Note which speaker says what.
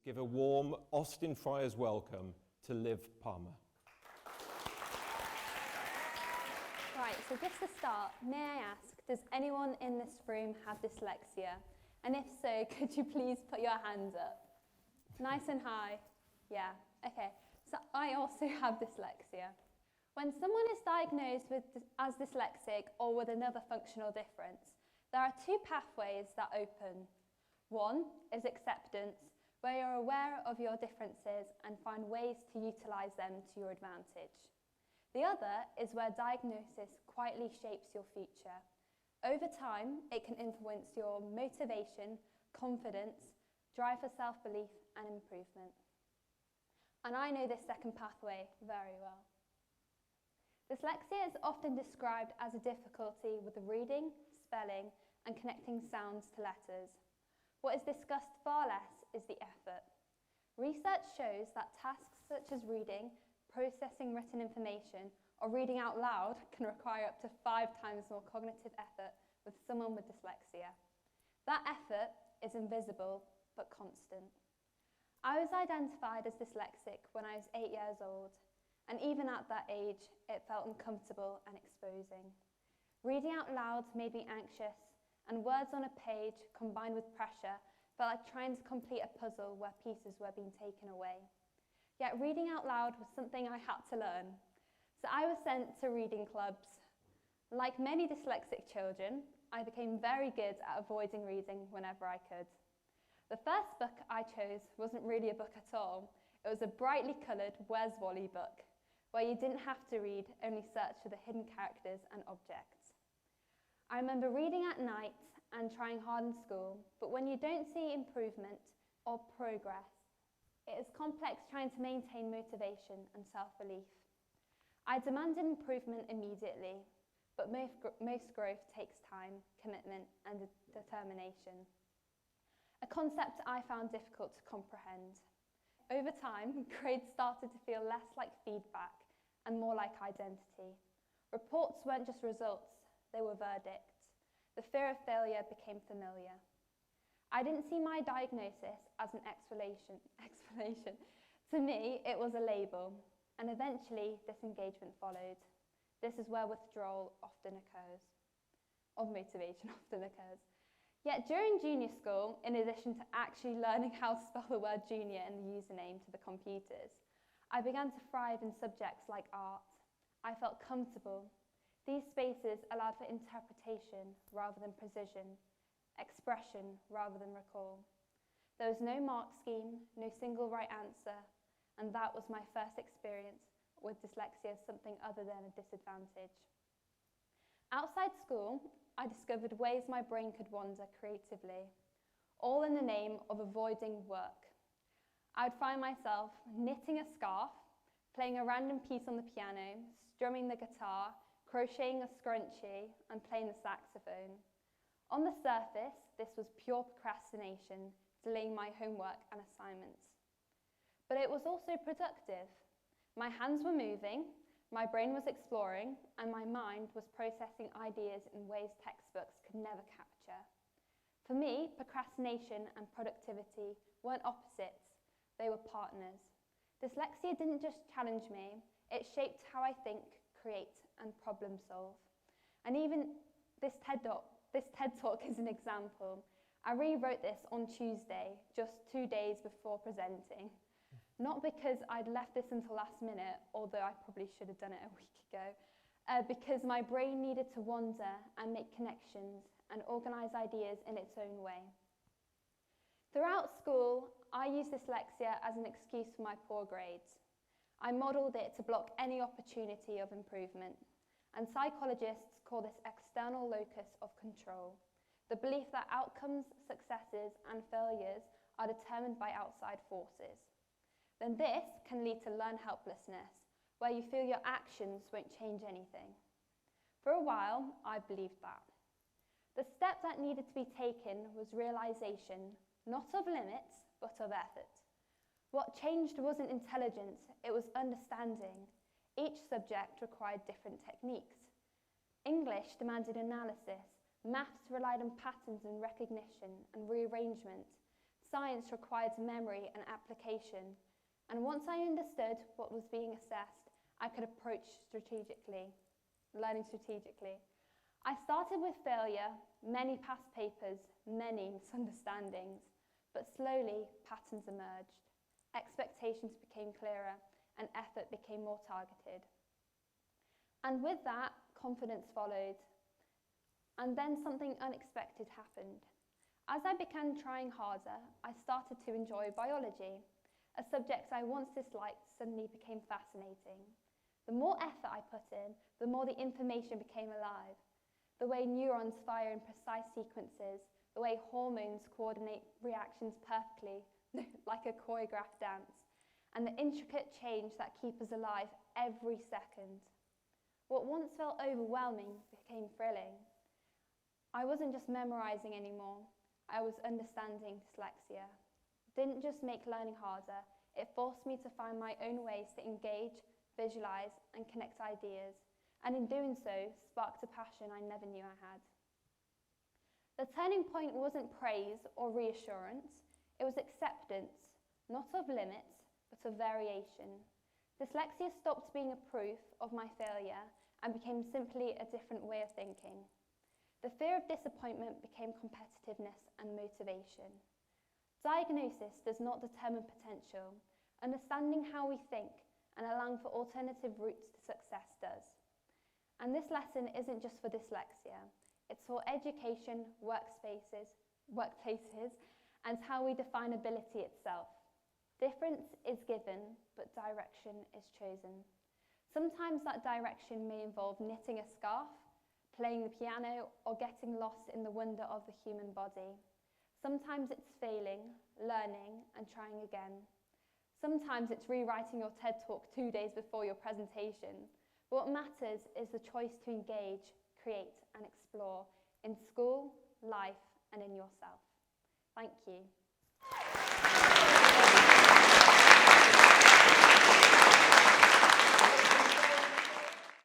Speaker 1: give a warm Austin Friars welcome to Liv Palmer.
Speaker 2: Right, so just to start, may I ask, does anyone in this room have dyslexia? And if so, could you please put your hands up? Nice and high. Yeah, okay. So I also have dyslexia. When someone is diagnosed as dyslexic or with another functional difference, there are two pathways that open. One is acceptance, where you're aware of your differences and find ways to utilise them to your advantage. The other is where diagnosis quietly shapes your future. Over time, it can influence your motivation, confidence, drive for self-belief and improvement. And I know this second pathway very well. Dyslexia is often described as a difficulty with reading, spelling, and connecting sounds to letters. What is discussed far less is the effort. Research shows that tasks such as reading, processing written information, or reading out loud can require up to 5 times more cognitive effort with someone with dyslexia. That effort is invisible but constant. I was identified as dyslexic when I was 8 years old, and even at that age, it felt uncomfortable and exposing. Reading out loud made me anxious, and words on a page combined with pressure felt like trying to complete a puzzle where pieces were being taken away. Yet reading out loud was something I had to learn. So I was sent to reading clubs. Like many dyslexic children, I became very good at avoiding reading whenever I could. The first book I chose wasn't really a book at all. It was a brightly coloured Where's Wally book, where you didn't have to read, only search for the hidden characters and objects. I remember reading at night and trying hard in school, but when you don't see improvement or progress, it is complex trying to maintain motivation and self-belief. I demanded improvement immediately, but most growth takes time, commitment, and determination. A concept I found difficult to comprehend. Over time, grades started to feel less like feedback and more like identity. Reports weren't just results, they were verdicts. The fear of failure became familiar. I didn't see my diagnosis as an explanation. To me, it was a label, and eventually disengagement followed. This is where withdrawal often occurs, or motivation often occurs. Yet during junior school, in addition to actually learning how to spell the word junior and the username to the computers, I began to thrive in subjects like art. I felt comfortable. These spaces allowed for interpretation rather than precision, expression rather than recall. There was no mark scheme, no single right answer, and that was my first experience with dyslexia as something other than a disadvantage. Outside school, I discovered ways my brain could wander creatively, all in the name of avoiding work. I would find myself knitting a scarf, playing a random piece on the piano, strumming the guitar, crocheting a scrunchie, and playing the saxophone. On the surface, this was pure procrastination, delaying my homework and assignments. But it was also productive. My hands were moving, my brain was exploring, and my mind was processing ideas in ways textbooks could never capture. For me, procrastination and productivity weren't opposites, they were partners. Dyslexia didn't just challenge me, it shaped how I think, create, and problem solve. And even this TED Talk is an example. I rewrote this on Tuesday, just 2 days before presenting. Not because I'd left this until last minute, although I probably should have done it a week ago, because my brain needed to wander and make connections and organise ideas in its own way. Throughout school, I used dyslexia as an excuse for my poor grades. I modelled it to block any opportunity of improvement, and psychologists call this external locus of control, the belief that outcomes, successes, and failures are determined by outside forces. Then this can lead to learned helplessness, where you feel your actions won't change anything. For a while, I believed that. The step that needed to be taken was realisation, not of limits, but of effort. What changed wasn't intelligence, it was understanding. Each subject required different techniques. English demanded analysis, maths relied on patterns and recognition and rearrangement. Science required memory and application, and once I understood what was being assessed, I could approach learning strategically. I started with failure, many past papers, many misunderstandings, but slowly patterns emerged. Expectations became clearer and effort became more targeted. And with that, confidence followed. And then something unexpected happened. As I began trying harder, I started to enjoy biology. A subject I once disliked suddenly became fascinating. The more effort I put in, the more the information became alive. The way neurons fire in precise sequences, the way hormones coordinate reactions perfectly, like a choreographed dance, and the intricate change that keep us alive every second. What once felt overwhelming became thrilling. I wasn't just memorizing anymore, I was understanding dyslexia. It didn't just make learning harder, it forced me to find my own ways to engage, visualize, and connect ideas, and in doing so, sparked a passion I never knew I had. The turning point wasn't praise or reassurance, it was acceptance, not of limits, but of variation. Dyslexia stopped being a proof of my failure and became simply a different way of thinking. The fear of disappointment became competitiveness and motivation. Diagnosis does not determine potential. Understanding how we think and allowing for alternative routes to success does. And this lesson isn't just for dyslexia, it's for education, workplaces, and how we define ability itself. Difference is given, but direction is chosen. Sometimes that direction may involve knitting a scarf, playing the piano, or getting lost in the wonder of the human body. Sometimes it's failing, learning, and trying again. Sometimes it's rewriting your TED Talk 2 days before your presentation. But what matters is the choice to engage, create, and explore in school, life, and in yourself. Thank you.